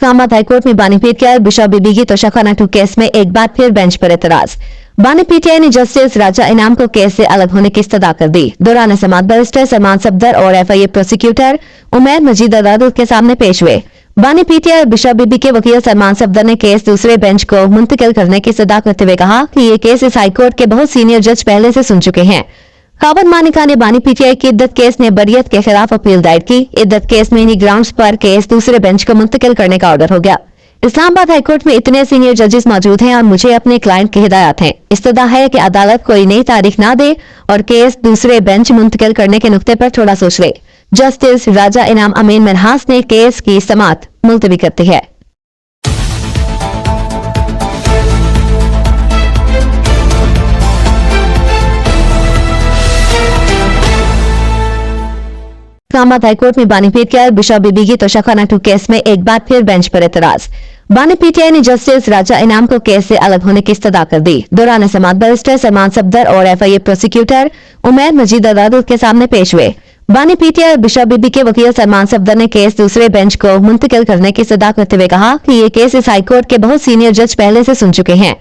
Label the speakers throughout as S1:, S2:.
S1: Islamabad high court में बानी PTI bishop बीबी की तोशाखाना 2 केस में एक बार फिर बेंच पर एतराज। बानी पीटीआई ने जस्टिस राजा इनाम को केस से अलग होने की इस्तदा कर दी। दौरान समाअत बैरिस्टर सलमान सफदर और एफआईए प्रोसिक्यूटर उमैर मजीद अदालत के सामने पेश हुए। बानी पीटीआई और बिशप बीबी के वकील सलमान सफदर ने केस दूसरे बेंच को मुंतकिल करने की इस्तदा करते हुए कहा कि ये केस इस हाईकोर्ट के बहुत सीनियर जज पहले से सुन चुके हैं। खावत मानिका ने बानी पीटीआई की इद्दत केस ने बरियत के खिलाफ अपील दायर की। इद्दत केस में इन्हीं ग्राउंड्स पर केस दूसरे बेंच को मुंतकिल करने का ऑर्डर हो गया। इस्लामाबाद हाईकोर्ट में इतने सीनियर जजेस मौजूद हैं और मुझे अपने क्लाइंट की हिदायत है। इस्तदा है कि अदालत कोई नई तारीख ना दे और केस दूसरे बेंच मुंतकिल करने के नुक्ते पर थोड़ा सोच ले। जस्टिस राजा इनाम अमीन मनहास ने केस की समाअत मुलतवी करती है। इस्लामाबाद हाईकोर्ट में बानी पीटीआई बिशप बीबी की तोशाखाना 2 केस में एक बार फिर बेंच पर एतराज। बानी पीटीआई ने जस्टिस राजा इनाम को केस से अलग होने की इस्तदा कर दी। दौरान समाअत बैरिस्टर सलमान सफदर और एफआईए प्रोसिक्यूटर उमैर मजीद अदालत के सामने पेश हुए। बानी पीटीआई और बिशप बीबी के वकील सलमान सफदर ने केस दूसरे बेंच को मुंतकिल करने की इस्तदा करते हुए कहा कि ये केस इस हाईकोर्ट के बहुत सीनियर जज पहले से सुन चुके हैं।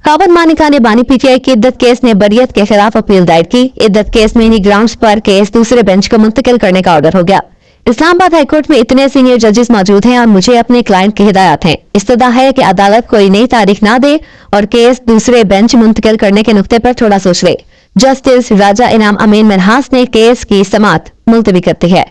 S1: खावत मानिका ने बानी पीटीआई की इद्दत केस ने बरियत के खिलाफ अपील दायर की। इद्दत केस में इन्हीं ग्राउंड्स पर केस दूसरे बेंच को मुंतकिल करने का ऑर्डर हो गया। इस्लामाबाद हाईकोर्ट में इतने सीनियर जजेस मौजूद हैं और मुझे अपने क्लाइंट की हिदायत है। इस्तदा है कि अदालत कोई नई तारीख ना दे और केस दूसरे बेंच मुंतकिल करने के नुक्ते पर थोड़ा सोच ले। जस्टिस राजा इनाम अमीन मनहास ने केस की समाअत मुलतवी करती है।